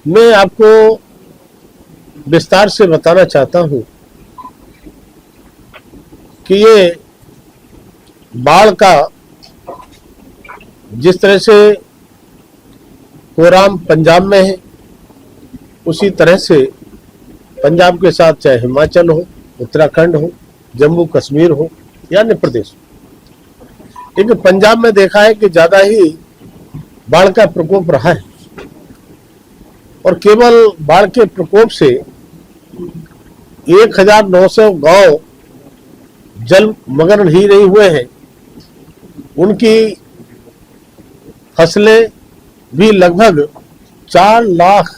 मैं आपको विस्तार से बताना चाहता हूं कि ये बाढ़ का जिस तरह से कोराम पंजाब में है, उसी तरह से पंजाब के साथ चाहे हिमाचल हो, उत्तराखंड हो, जम्मू कश्मीर हो या अन्य प्रदेश हो, लेकिन पंजाब में देखा है कि ज्यादा ही बाढ़ का प्रकोप रहा है और केवल बाढ़ के प्रकोप से 1900 गांव जलमग्न ही नहीं हुए हैं, उनकी फसलें भी लगभग 4 लाख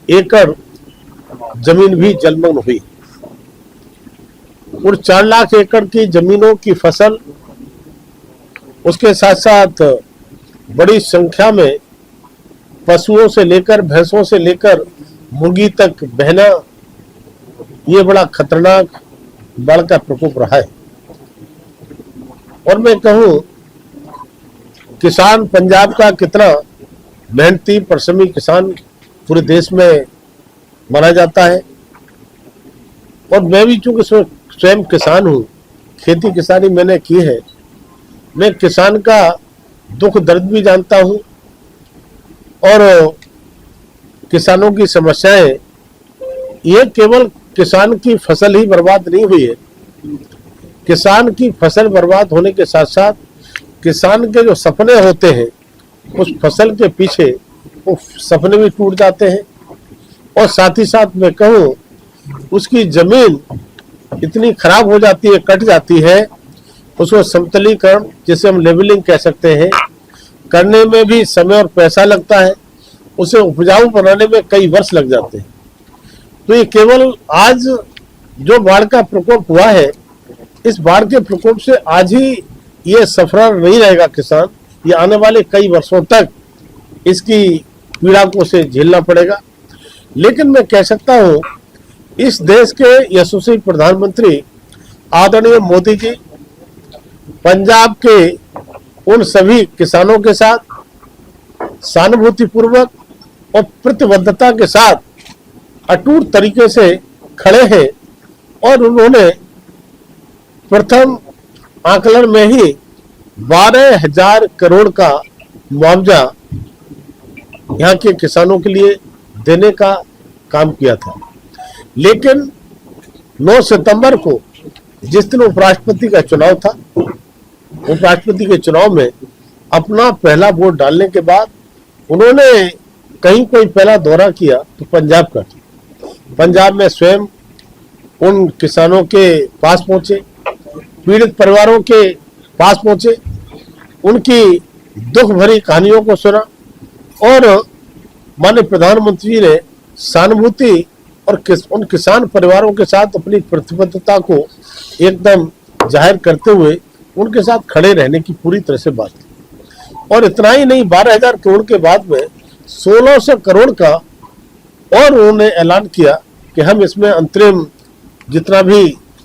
एकड़ जमीन भी जलमग्न हुई और 4 लाख एकड़ की जमीनों की फसल, उसके साथ साथ बड़ी संख्या में पशुओं से लेकर भैंसों से लेकर मुर्गी तक बहना, ये बड़ा खतरनाक बाढ़ का प्रकोप रहा है। और मैं कहूं किसान पंजाब का कितना मेहनती परिश्रमी किसान पूरे देश में माना जाता है और मैं भी चूंकि स्वयं किसान हूं, खेती किसानी मैंने की है, मैं किसान का दुख दर्द भी जानता हूं और किसानों की समस्याएं, ये केवल किसान की फसल ही बर्बाद नहीं हुई है, किसान की फसल बर्बाद होने के साथ साथ किसान के जो सपने होते हैं उस फसल के पीछे वो सपने भी टूट जाते हैं और साथ ही साथ मैं कहूँ उसकी जमीन इतनी खराब हो जाती है, कट जाती है, उसको समतलीकरण जिसे हम लेवलिंग कह सकते हैं, करने में भी समय और पैसा लगता है, उसे उपजाऊ बनाने में कई वर्ष लग जाते हैं। तो ये केवल आज जो बाढ़ का प्रकोप हुआ है, इस बाढ़ के प्रकोप से आज ही ये सफर नहीं रहेगा किसान, ये आने वाले कई वर्षों तक इसकी पीड़ा को से झेलना पड़ेगा। लेकिन मैं कह सकता हूं इस देश के यशस्वी प्रधानमंत्री आदरणीय मोदी जी पंजाब के उन सभी किसानों के साथ सहानुभूतिपूर्वक और प्रतिबद्धता के साथ अटूट तरीके से खड़े हैं और उन्होंने प्रथम आकलन में ही 12,000 करोड़ का मुआवजा यहाँ के किसानों के लिए देने का काम किया था। लेकिन 9 सितंबर को जिस दिन उपराष्ट्रपति का चुनाव था, उपराष्ट्रपति के चुनाव में अपना पहला वोट डालने के बाद उन्होंने कहीं कोई पहला दौरा किया तो पंजाब का। पंजाब में स्वयं उन किसानों के पास पहुंचे, पीड़ित परिवारों के पास पहुंचे, उनकी दुख भरी कहानियों को सुना और माननीय प्रधानमंत्री ने सहानुभूति और उन किसान परिवारों के साथ अपनी प्रतिबद्धता को एकदम जाहिर करते हुए उनके साथ खड़े रहने की पूरी तरह से बात की। और इतना ही नहीं, 12,000 करोड़ के बाद में 1,600 करोड़ का और उन्होंने ऐलान किया कि हम इसमें अंतरिम जितना भी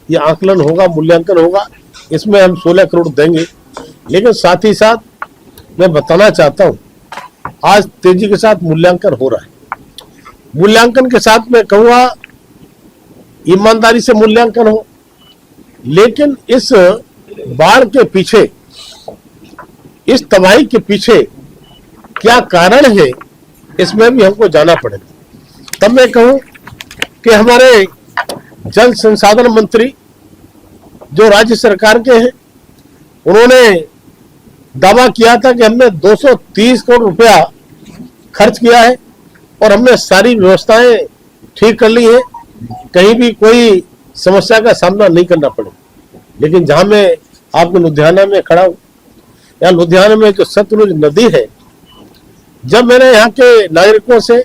ये आकलन होगा, मूल्यांकन होगा, इसमें हम 16 करोड़ देंगे। लेकिन साथ ही साथ मैं बताना चाहता हूं आज तेजी के साथ मूल्यांकन हो रहा है। मूल्यांकन के साथ मैं कहूँगा ईमानदारी से मूल्यांकन हो, लेकिन इस बाढ़ के पीछे, इस तबाही के पीछे क्या कारण है, इसमें भी हमको जाना पड़ेगा। तब मैं कहूँ कि हमारे जल संसाधन मंत्री जो राज्य सरकार के हैं, उन्होंने दावा किया था कि हमने 230 करोड़ रुपया खर्च किया है और हमने सारी व्यवस्थाएं ठीक कर ली है, कहीं भी कोई समस्या का सामना नहीं करना पड़े। लेकिन जहां मैं आपको लुधियाना में खड़ा हूं, या लुधियाना में जो सतलुज नदी है, जब मैंने यहाँ के नागरिकों से,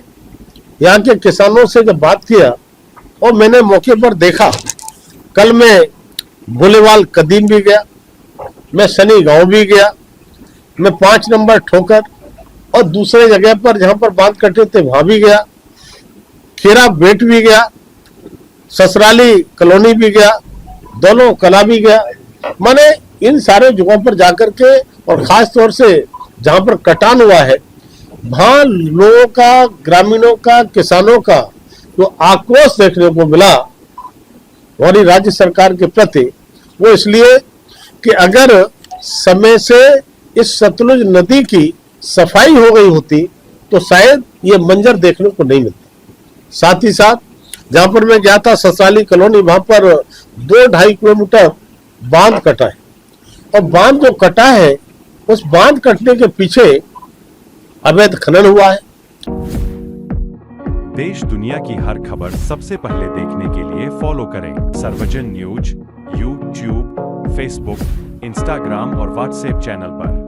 यहाँ के किसानों से जब बात किया और मैंने मौके पर देखा, कल मैं भोलेवाल कदीम भी गया, मैं शनि गांव भी गया, मैं 5 नंबर ठोकर और दूसरे जगह पर जहां पर बांध कटे थे वहां भी गया, खेरा बेट भी गया, ससराली कॉलोनी भी गया, दोनों कला भी गया। माने इन सारे जगहों पर जाकर के और खास तौर से जहां पर कटान हुआ है वहां लोगों का, ग्रामीणों का, किसानों का जो आक्रोश देखने को मिला हमारी राज्य सरकार के प्रति, वो इसलिए कि अगर समय से इस सतलुज नदी की सफाई हो गई होती तो शायद ये मंजर देखने को नहीं मिलता। साथ ही साथ जहां पर मैं गया था ससाली कॉलोनी, वहां पर 2-2.5 किलोमीटर बांध कटा है, और बांध जो कटा है उस बांध कटने के पीछे अवैध खनन हुआ है। देश दुनिया की हर खबर सबसे पहले देखने के लिए फॉलो करें सर्वजन न्यूज, यूट्यूब, फेसबुक, इंस्टाग्राम और व्हाट्सएप चैनल पर।